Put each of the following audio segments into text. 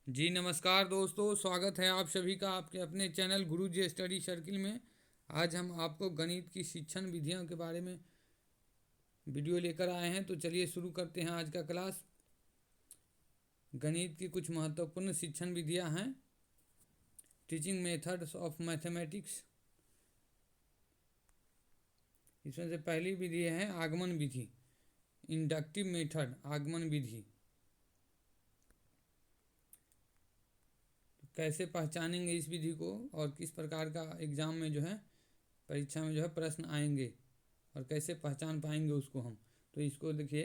जी नमस्कार दोस्तों, स्वागत है आप सभी का आपके अपने चैनल गुरुजी स्टडी सर्किल में। आज हम आपको गणित की शिक्षण विधियों के बारे में वीडियो लेकर आए हैं। तो चलिए शुरू करते हैं आज का क्लास। गणित की कुछ महत्वपूर्ण शिक्षण विधियां हैं। Teaching methods of mathematics. इसमें से पहली विधि है आगमन विधि, इंडक्टिव मेथड, आगमन विधि। कैसे पहचानेंगे इस विधि को और किस प्रकार का एग्ज़ाम में जो है, परीक्षा में जो है प्रश्न आएंगे और कैसे पहचान पाएंगे उसको हम। तो इसको देखिए,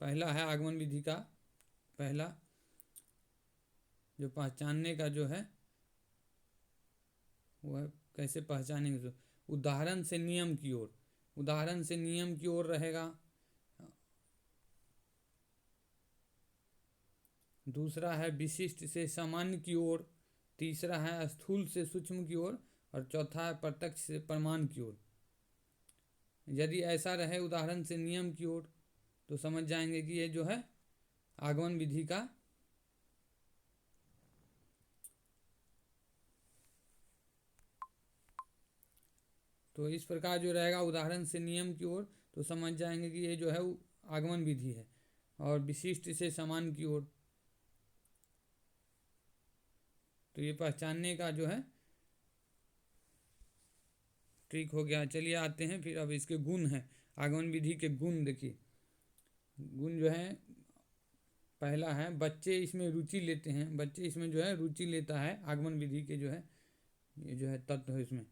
पहला है आगमन विधि का पहला जो पहचानने का जो है वो है कैसे पहचानेंगे। तो उदाहरण से नियम की ओर, उदाहरण से नियम की ओर रहेगा। दूसरा है विशिष्ट से सामान्य की ओर। तीसरा है स्थूल से सूक्ष्म की ओर। और चौथा है प्रत्यक्ष से प्रमाण की ओर। यदि ऐसा रहे उदाहरण से नियम की ओर तो समझ जाएंगे कि ये जो है आगमन विधि का तो इस प्रकार जो रहेगा उदाहरण से नियम की ओर तो समझ जाएंगे कि ये जो है आगमन विधि है। और विशिष्ट से समान की ओर तो ये पहचानने का जो है ट्रिक हो गया। चलिए आते हैं फिर अब इसके गुण हैं। आगमन विधि के गुण देखिए, गुण जो है पहला है बच्चे इसमें रुचि लेते हैं। बच्चे इसमें जो है रुचि लेता है आगमन विधि के जो है, ये जो है तत्व है इसमें।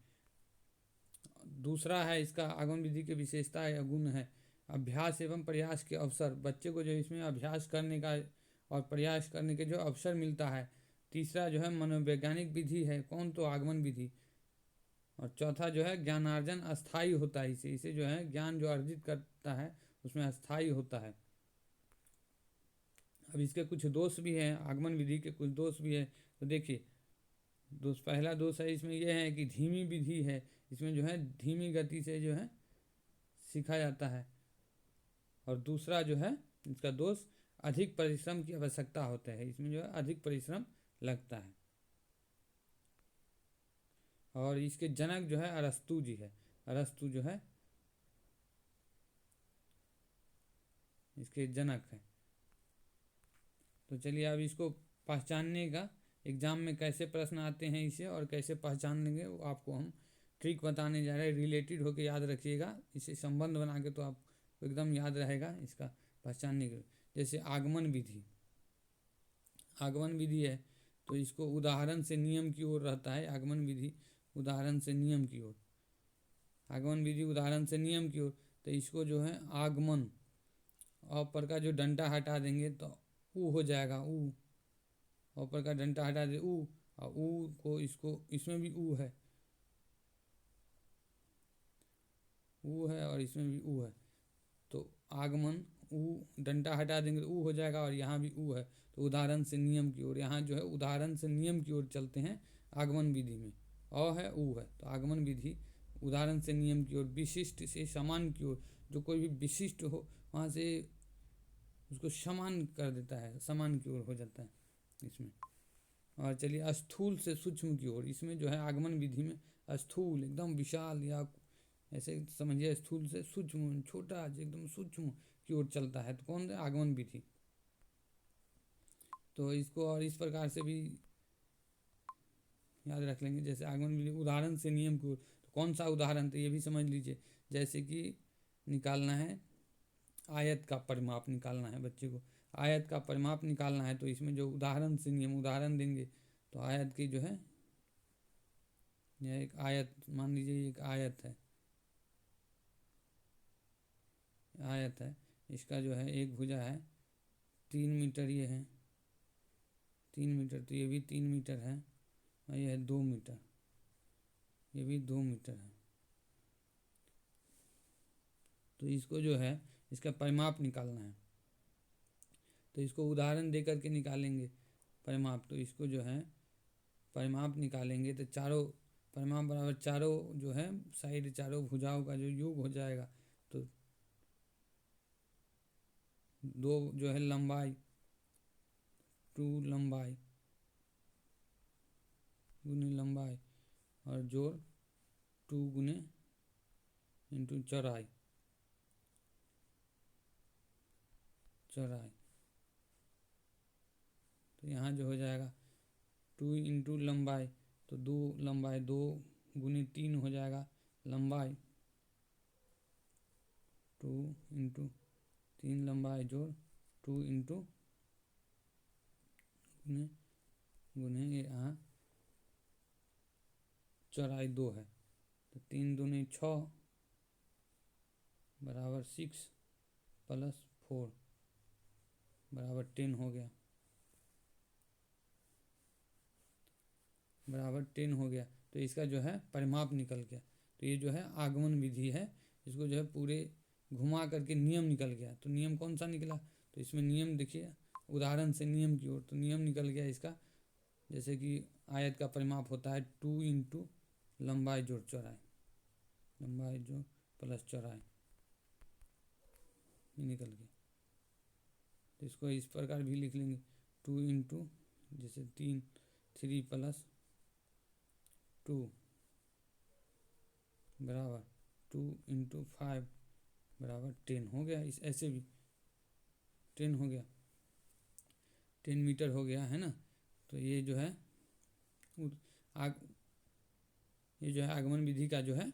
दूसरा है इसका आगमन विधि की विशेषता या गुण है अभ्यास एवं प्रयास के अवसर। बच्चे को जो इसमें अभ्यास करने का और प्रयास करने के जो अवसर मिलता है। तीसरा जो है मनोवैज्ञानिक विधि है, कौन, तो आगमन विधि। और चौथा जो है ज्ञानार्जन अस्थाई होता है। इसे इसे जो है ज्ञान जो अर्जित करता है उसमें अस्थाई होता है। अब इसके कुछ दोष भी हैं, आगमन विधि के कुछ दोष भी है। तो देखिए, दोष पहला दोष है इसमें यह है कि धीमी विधि है। इसमें जो है धीमी गति से जो है सीखा जाता है। और दूसरा जो है इसका दोष अधिक परिश्रम की आवश्यकता होता है। इसमें जो है अधिक परिश्रम लगता है। और इसके जनक जो है अरस्तु जी है। अरस्तु जो है इसके जनक है। तो चलिए अब इसको पहचानने का एग्ज़ाम में कैसे प्रश्न आते हैं इसे और कैसे पहचान लेंगे वो आपको हम ट्रिक बताने जा रहे हैं। रिलेटेड होकर याद रखिएगा, इसे संबंध बना के तो आपको एकदम याद रहेगा इसका पहचानने के। जैसे आगमन विधि, आगमन विधि है तो इसको उदाहरण से नियम की ओर रहता है। आगमन विधि उदाहरण से नियम की ओर, आगमन विधि उदाहरण से नियम की ओर। तो इसको जो है आगमन और पर का जो डंडा हटा देंगे तो ऊ हो जाएगा, ऊ। और पर का डंडा हटा दे ऊ, और ऊ को इसको इसमें भी ऊ है, ऊ है और इसमें भी ऊ है। तो आगमन ऊ, डंडा हटा देंगे तो ऊ हो जाएगा और यहाँ भी ऊ है। तो उदाहरण से नियम की ओर, यहाँ जो है उदाहरण से नियम की ओर चलते हैं आगमन विधि में। अ है ऊ है तो आगमन विधि उदाहरण से नियम की ओर। विशिष्ट से समान की ओर, जो कोई भी विशिष्ट हो वहाँ से उसको समान कर देता है, समान की ओर हो जाता है इसमें। और चलिए स्थूल से सूक्ष्म की ओर, इसमें जो है आगमन विधि में स्थूल एकदम विशाल या ऐसे समझिए स्थूल से सूक्ष्म छोटा एकदम सूक्ष्म की ओर चलता है तो कौन है आगमन विधि। तो इसको और इस प्रकार से भी याद रख लेंगे। जैसे आगमन विधि उदाहरण से नियम की ओर, तो कौन सा उदाहरण, तो ये भी समझ लीजिए। जैसे कि निकालना है आयत का परिमाप, निकालना है बच्चे को आयत का परिमाप निकालना है। तो इसमें जो उदाहरण से नियम उदाहरण देंगे तो आयत की जो है, यह एक आयत मान लीजिए, एक आयत है, आयत है। इसका जो है एक भुजा है 3 मीटर, ये है 3 मीटर, तो ये भी 3 मीटर है। और ये है 2 मीटर, ये भी 2 मीटर है। तो इसको जो है इसका परिमाप निकालना है तो इसको उदाहरण दे करके निकालेंगे परिमाप। तो इसको जो है परिमाप निकालेंगे तो चारों परिमाप बराबर चारों जो है साइड, चारों भुजाओं का जो योग हो जाएगा। तो दो जो है लंबाई 2 लंबाई गुने लंबाई और जोड़ 2 गुने इंटू चौड़ाई तो यहाँ जो हो जाएगा 2 इंटू लंबाई तो 2 लंबाई 2 गुने 3 हो जाएगा लंबाई 2 इंटू 3 लंबाई जोड़ 2 इंटू गुने गुने यहाँ चौड़ाई 2 है तो 3 दूनी 6 बराबर 6 प्लस 4 बराबर 10 हो गया तो इसका जो है परिमाप निकल गया। तो ये जो है आगमन विधि है, इसको जो है पूरे घुमा करके नियम निकल गया। तो नियम कौन सा निकला, तो इसमें नियम देखिए उदाहरण से नियम की ओर, तो नियम निकल गया इसका, जैसे कि आयत का परिमाप होता है 2 इंटू लंबाई जोड़ चौड़ाई, लंबाई जोड़ प्लस चौड़ाई, ये निकल गया। तो इसको इस प्रकार भी लिख लेंगे 2 इंटू जैसे 3 प्लस 2 बराबर 2 इंटू 5 बराबर 10 हो गया। इस ऐसे भी 10 हो गया, 10 मीटर हो गया है ना। तो ये जो है आगमन विधि का जो है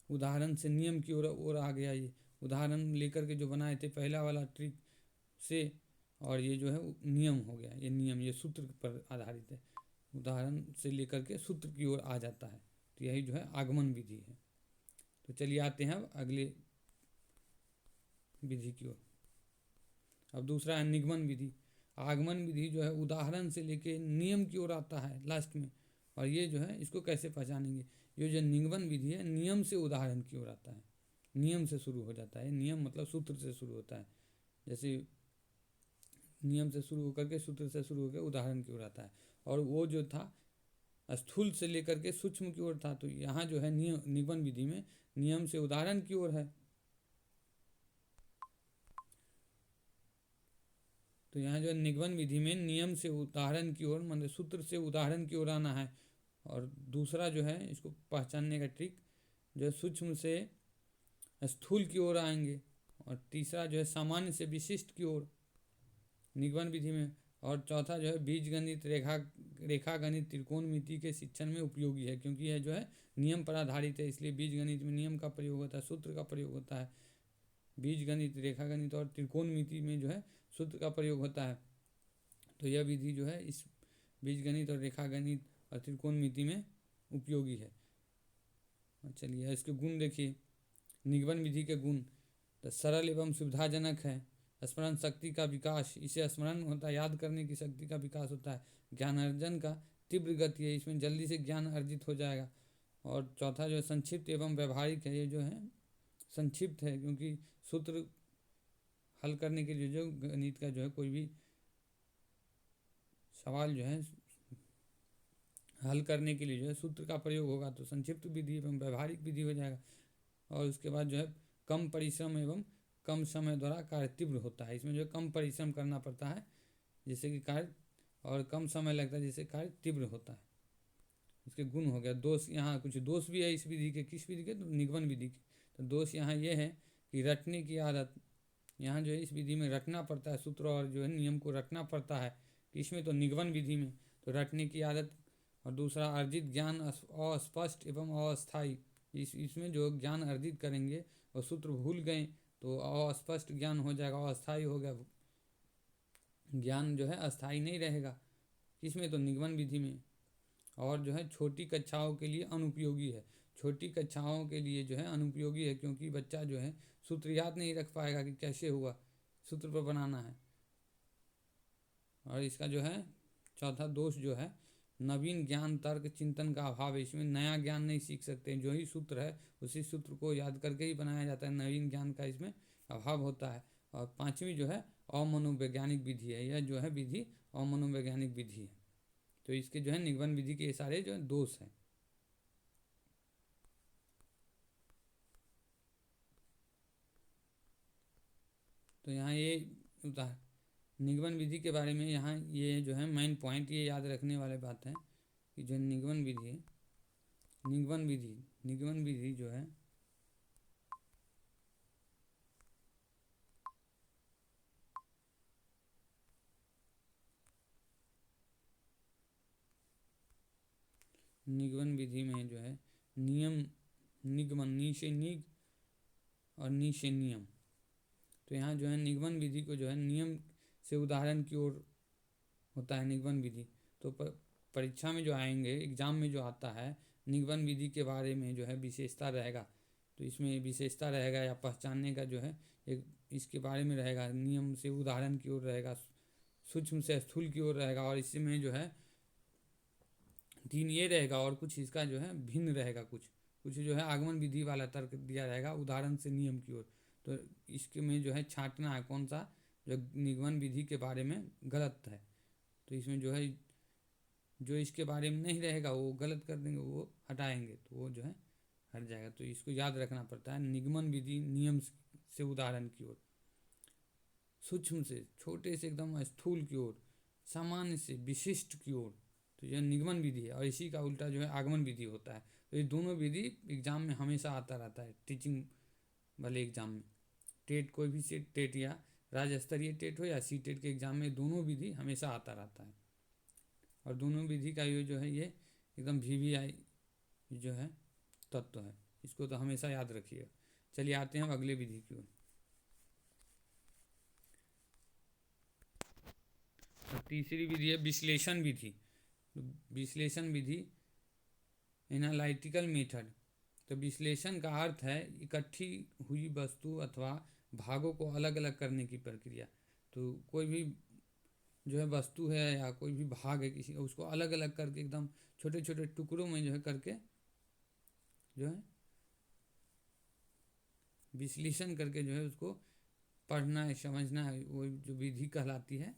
उदाहरण से नियम की ओर आ गया। ये उदाहरण लेकर के जो बनाए थे पहला वाला ट्रिक से, और ये जो है नियम हो गया। ये नियम ये सूत्र पर आधारित है, उदाहरण से लेकर के सूत्र की ओर आ जाता है। तो यही जो है आगमन विधि है। तो चलिए आते हैं अब अगले विधि की ओर। अब दूसरा है निगमन विधि। आगमन विधि जो है उदाहरण से लेके नियम की ओर आता है लास्ट में, और ये जो है इसको कैसे पहचानेंगे, ये जो निगमन विधि है नियम से उदाहरण की ओर आता है, नियम से शुरू हो जाता है। नियम मतलब सूत्र से शुरू होता है, जैसे नियम से शुरू होकर के सूत्र से शुरू होकर उदाहरण की ओर आता है। और वो जो था स्थूल से लेकर के सूक्ष्म की ओर था। तो यहाँ जो है निगमन विधि में नियम से उदाहरण की ओर है। तो यहाँ जो है निगमन विधि में नियम से उदाहरण की ओर मतलब सूत्र से उदाहरण की ओर आना है। और दूसरा जो है इसको पहचानने का ट्रिक जो है सूक्ष्म से स्थूल की ओर आएंगे। और तीसरा जो है सामान्य से विशिष्ट की ओर निगमन विधि में। और चौथा जो है बीज गणित रेखा गणित त्रिकोणमिति के शिक्षण में उपयोगी है, क्योंकि यह जो है नियम पर आधारित है, इसलिए बीज गणित में नियम का प्रयोग होता है, सूत्र का प्रयोग होता है। बीज गणित रेखा गणित और त्रिकोणमिति में जो है सूत्र का प्रयोग होता है। तो यह विधि जो है इस बीज गणित और रेखा गणित और त्रिकोणमिति में उपयोगी है। चलिए इसके गुण देखिए। निगमन विधि के गुण तो सरल एवं सुविधाजनक है, स्मरण शक्ति का विकास, इसे स्मरण होता है, याद करने की शक्ति का विकास होता है, ज्ञान अर्जन का तीव्र गति है, इसमें जल्दी से ज्ञान अर्जित हो जाएगा। और चौथा जो है संक्षिप्त एवं व्यवहारिक है, ये जो है संक्षिप्त है क्योंकि सूत्र हल करने के लिए जो गणित का जो है कोई भी सवाल जो है हल करने के लिए जो है सूत्र का प्रयोग होगा, तो संक्षिप्त विधि एवं व्यवहारिक विधि हो जाएगा। और उसके बाद जो है कम परिश्रम एवं कम समय द्वारा कार्य तीव्र होता है, इसमें जो कम परिश्रम करना पड़ता है जिससे कि कार्य, और कम समय लगता है जिससे कार्य तीव्र होता है। इसके गुण हो गया। दोष, यहाँ कुछ दोष भी है इस विधि के, किस विधि के, तो निगमन विधि के। तो दोष यहाँ ये है कि रटने की आदत, यहाँ जो है इस विधि में रटना पड़ता है, सूत्र और जो है नियम को रटना पड़ता है। इसमें तो निगमन विधि में तो रटने की आदत। और दूसरा अर्जित ज्ञान अस्पष्ट एवं अस्थायी, इसमें जो ज्ञान अर्जित करेंगे और सूत्र भूल गए तो अस्पष्ट ज्ञान हो जाएगा, अस्थायी हो गया, ज्ञान जो है अस्थायी नहीं रहेगा। इसमें तो निगमन विधि में। और जो है छोटी कक्षाओं के लिए अनुपयोगी है, छोटी कक्षाओं के लिए जो है अनुपयोगी है, क्योंकि बच्चा जो है सूत्र याद नहीं रख पाएगा कि कैसे हुआ, सूत्र पर बनाना है। और इसका जो है चौथा दोष जो है नवीन ज्ञान तर्क चिंतन का अभाव है, इसमें नया ज्ञान नहीं सीख सकते, जो ही सूत्र है उसी सूत्र को याद करके ही बनाया जाता है, नवीन ज्ञान का इसमें अभाव होता है। और पांचवी जो है अमनोवैज्ञानिक विधि है, यह जो है विधि अमनोवैज्ञानिक विधि है। तो इसके जो है निगमन विधि के सारे जो है दोष हैं। तो यहाँ ये निगमन विधि के बारे में यहाँ ये जो है मेन पॉइंट ये याद रखने वाले बात है कि जो निगमन विधि है, निगमन विधि जो है निगमन विधि में जो है नियम, निगमन, नी से निग और नी से नियम। तो यहाँ जो है निगमन विधि को जो है नियम से उदाहरण की ओर होता है निगमन विधि। तो परीक्षा में जो आएंगे, एग्जाम में जो आता है निगमन विधि के बारे में जो है विशेषता रहेगा, तो इसमें विशेषता रहेगा या पहचानने का जो है एक इसके बारे में रहेगा, नियम से उदाहरण की ओर रहेगा, सूक्ष्म से स्थूल की ओर रहेगा, और इसमें जो है 3 ये रहेगा और कुछ इसका जो है भिन्न रहेगा, कुछ जो है आगमन विधि वाला तर्क दिया रहेगा उदाहरण से नियम की ओर। तो इसके में जो है छांटना है कौन सा जो निगमन विधि के बारे में गलत है, तो इसमें जो है जो इसके बारे में नहीं रहेगा वो गलत कर देंगे, वो हटाएंगे, तो वो जो है हट जाएगा। तो इसको याद रखना पड़ता है, निगमन विधि नियम से उदाहरण की ओर, सूक्ष्म से छोटे से एकदम स्थूल की ओर, सामान्य से विशिष्ट की ओर, तो यह निगमन विधि है। और इसी का उल्टा जो है आगमन विधि होता है। तो ये दोनों विधि एग्जाम में हमेशा आता रहता है, टीचिंग वाले एग्जाम में, टेट कोई भी से टेट या राज्य स्तरीय टेट हो या सी टेट के एग्जाम में दोनों विधि हमेशा आता रहता है। और दोनों विधि का ये जो है ये एकदम VVI जो है तत्व है, इसको तो हमेशा याद रखिएगा। चलिए आते हैं अब अगले विधि की ओर। तो तीसरी विधि है विश्लेषण विधि। विश्लेषण विधि, एनालिटिकल मेथड। तो विश्लेषण का अर्थ है इकट्ठी हुई वस्तु अथवा भागों को अलग अलग करने की प्रक्रिया। तो कोई भी जो है वस्तु है या कोई भी भाग है किसी, उसको अलग अलग करके एकदम छोटे छोटे टुकड़ों में जो है करके जो है विश्लेषण करके जो है उसको पढ़ना है, समझना है, वो जो विधि कहलाती है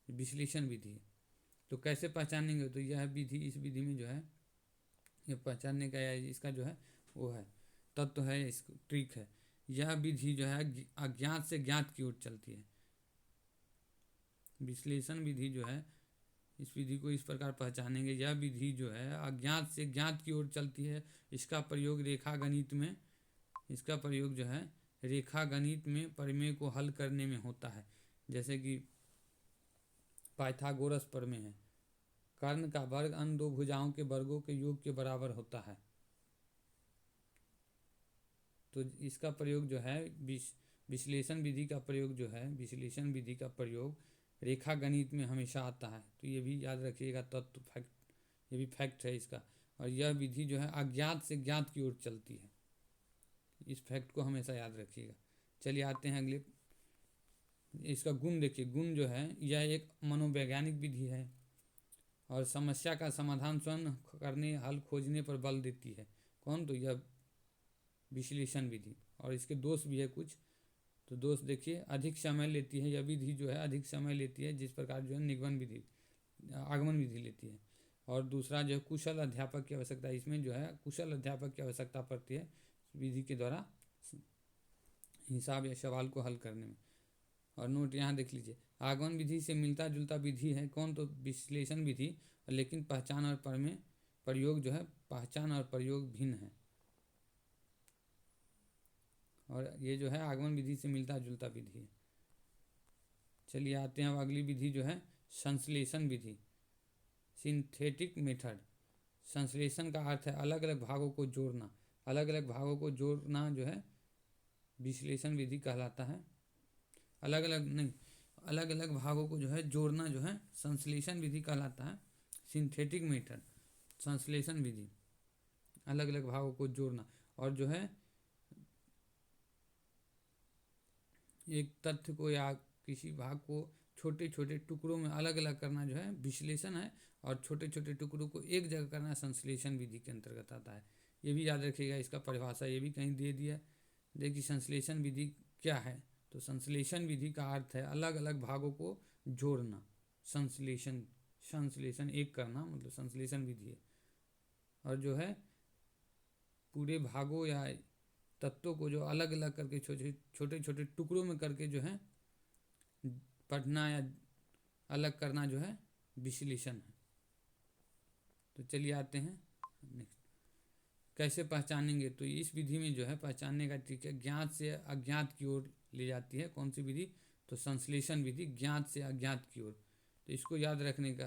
विश्लेषण विधि है। तो कैसे पहचानेंगे, तो यह विधि, इस विधि में जो है ये पहचानने का या इसका जो है वो है तत्व है, इसको ट्रिक है। यह विधि जो है अज्ञात से ज्ञात की ओर चलती है। विश्लेषण विधि जो है, इस विधि को इस प्रकार पहचानेंगे, यह विधि जो है अज्ञात से ज्ञात की ओर चलती है। इसका प्रयोग रेखा गणित में, इसका प्रयोग जो है रेखा गणित में प्रमेय को हल करने में होता है। जैसे कि पाइथागोरस प्रमेय है, कर्ण का वर्ग अन्य दो भुजाओं के वर्गों के योग के बराबर होता है। तो इसका प्रयोग जो है विश्लेषण विधि का प्रयोग जो है, विश्लेषण विधि का प्रयोग रेखा गणित में हमेशा आता है। तो ये भी याद रखिएगा तत्व, फैक्ट, ये भी फैक्ट है इसका। और यह विधि जो है अज्ञात से ज्ञात की ओर चलती है, इस फैक्ट को हमेशा याद रखिएगा। चलिए आते हैं अगले, इसका गुण देखिए। गुण जो है यह एक मनोवैज्ञानिक विधि है और समस्या का समाधान स्वयं करने, हल खोजने पर बल देती है। कौन, तो यह विश्लेषण विधि। और इसके दोष भी है कुछ, तो दोष देखिए, अधिक समय लेती है, यह विधि जो है अधिक समय लेती है, जिस प्रकार जो है निगमन विधि, आगमन विधि लेती है। और दूसरा जो है कुशल अध्यापक की आवश्यकता है, इसमें जो है कुशल अध्यापक की आवश्यकता पड़ती है विधि के द्वारा हिसाब या सवाल को हल करने में। और नोट यहाँ देख लीजिए, आगमन विधि से मिलता जुलता विधि है कौन, तो विश्लेषण विधि, लेकिन पहचान और प्रमेय प्रयोग जो है, पहचान और प्रयोग भिन्न है। और ये जो है आगमन विधि से मिलता जुलता विधि है। चलिए आते हैं अब अगली विधि जो है संश्लेषण विधि, सिंथेटिक मेथड। संश्लेषण का अर्थ है अलग अलग भागों को जोड़ना, अलग अलग भागों को जोड़ना जो है विश्लेषण विधि कहलाता है। अलग अलग नहीं, अलग अलग भागों को जो है जोड़ना जो है संश्लेषण विधि कहलाता है। सिंथेटिक मेथड, संश्लेषण विधि, अलग अलग भागों को जोड़ना। और जो है एक तथ्य को या किसी भाग को छोटे छोटे टुकड़ों में अलग अलग करना जो है विश्लेषण है, और छोटे छोटे टुकड़ों को एक जगह करना संश्लेषण विधि के अंतर्गत आता है। ये भी याद रखिएगा, इसका परिभाषा ये भी कहीं दे दिया। देखिए संश्लेषण विधि क्या है, तो संश्लेषण विधि का अर्थ है अलग अलग भागों को जोड़ना। संश्लेषण, संश्लेषण एक करना मतलब संश्लेषण विधि है। और जो है पूरे भागों या तत्वों को जो अलग अलग करके छोटे छोटे टुकड़ों में करके जो है पढ़ना या अलग करना जो है विश्लेषण है। तो चलिए आते हैं नेक्स्ट, कैसे पहचानेंगे। तो इस विधि में जो है पहचानने का तरीका ज्ञात से अज्ञात की ओर ले जाती है। कौन सी विधि? तो संश्लेषण विधि, ज्ञात से अज्ञात की ओर। तो इसको याद रखने का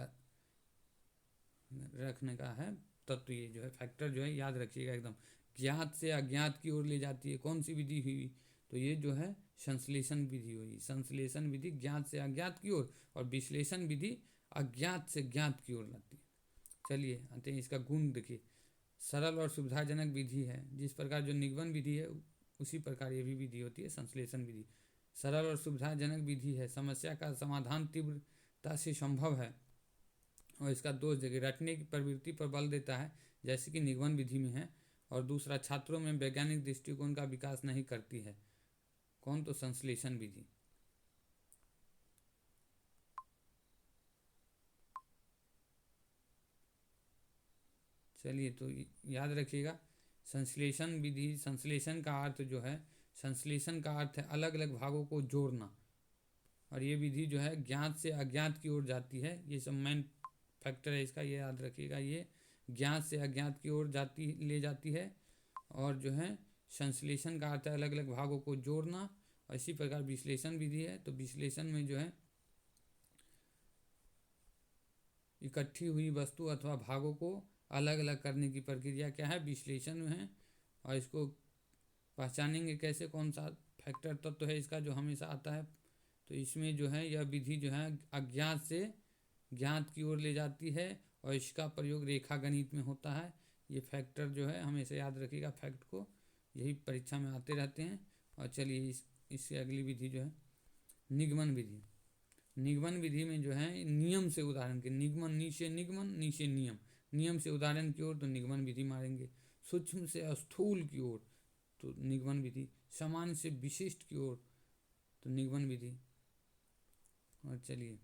है तत्व, ये जो है फैक्टर जो है याद रखिएगा एकदम। ज्ञात से अज्ञात की ओर ले जाती है, कौन सी विधि हुई? तो ये जो है संश्लेषण विधि हुई। संश्लेषण विधि ज्ञात से अज्ञात की ओर, और विश्लेषण विधि अज्ञात से ज्ञात की ओर लाती है। चलिए आते हैं इसका गुण देखिए। सरल और सुविधाजनक विधि है। जिस प्रकार जो निगमन विधि है उसी प्रकार ये भी विधि होती है संश्लेषण विधि। सरल और सुविधाजनक विधि है, समस्या का समाधान तीव्रता से संभव है, और इसका दोष देखिए रटने की प्रवृत्ति पर बल देता है, जैसे कि निगमन विधि में है। और दूसरा, छात्रों में वैज्ञानिक दृष्टिकोण का विकास नहीं करती है। कौन? तो संश्लेषण विधि। चलिए तो याद रखिएगा संश्लेषण विधि, संश्लेषण का अर्थ जो है, संश्लेषण का अर्थ है अलग अलग भागों को जोड़ना, और ये विधि जो है ज्ञात से अज्ञात की ओर जाती है। ये सब मेन फैक्टर है इसका, ये याद रखिएगा। ये ज्ञात से अज्ञात की ओर ले जाती है, और जो है संश्लेषण का अर्थ है अलग अलग भागों को जोड़ना। और इसी प्रकार विश्लेषण विधि है, तो विश्लेषण में जो है इकट्ठी हुई वस्तु अथवा भागों को अलग अलग करने की प्रक्रिया क्या है? विश्लेषण में है। और इसको पहचानेंगे कैसे, कौन सा फैक्टर तत्व है इसका जो हमेशा आता है? तो इसमें जो है यह विधि जो है अज्ञात से ज्ञात की ओर ले जाती है, और इसका प्रयोग रेखा गणित में होता है। ये फैक्टर जो है हमेशा याद रखिएगा, फैक्ट को, यही परीक्षा में आते रहते हैं। और चलिए इससे अगली विधि जो है निगमन विधि। निगमन विधि में जो है नियम से उदाहरण के, निगमन नीचे नियम, नियम से उदाहरण की ओर तो निगमन विधि मारेंगे। सूक्ष्म से स्थूल की ओर तो निगमन विधि, सामान्य से विशिष्ट की ओर तो निगमन विधि। और चलिए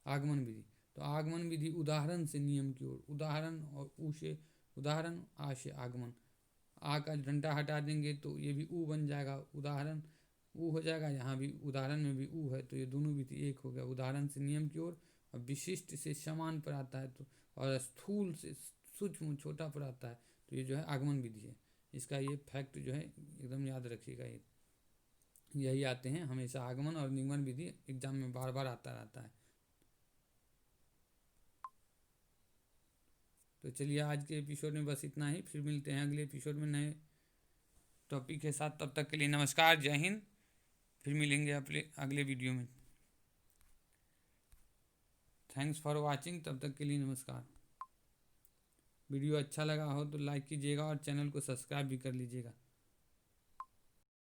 आगमन विधि। तो आगमन विधि उदाहरण से नियम की ओर, उदाहरण और ऊ से उदाहरण, आ से आगमन। आ का डंडा हटा देंगे तो ये भी ऊ बन जाएगा, उदाहरण ऊ हो जाएगा। यहाँ भी उदाहरण में भी ऊ है, तो ये दोनों विधि एक हो गया। उदाहरण से नियम की ओर, और विशिष्ट से समान पर आता है, तो और स्थूल से सूक्ष्म छोटा पर आता है, तो ये जो है आगमन विधि है। इसका ये फैक्ट जो है एकदम याद रखिएगा। ये यही आते हैं हमेशा, आगमन और निगमन विधि एग्जाम में बार बार आता रहता है। तो चलिए आज के एपिसोड में बस इतना ही, फिर मिलते हैं अगले एपिसोड में नए टॉपिक के साथ। तब तक के लिए नमस्कार, जय हिंद। फिर मिलेंगे अपने अगले वीडियो में। थैंक्स फॉर वाचिंग, तब तक के लिए नमस्कार। वीडियो अच्छा लगा हो तो लाइक कीजिएगा, और चैनल को सब्सक्राइब भी कर लीजिएगा।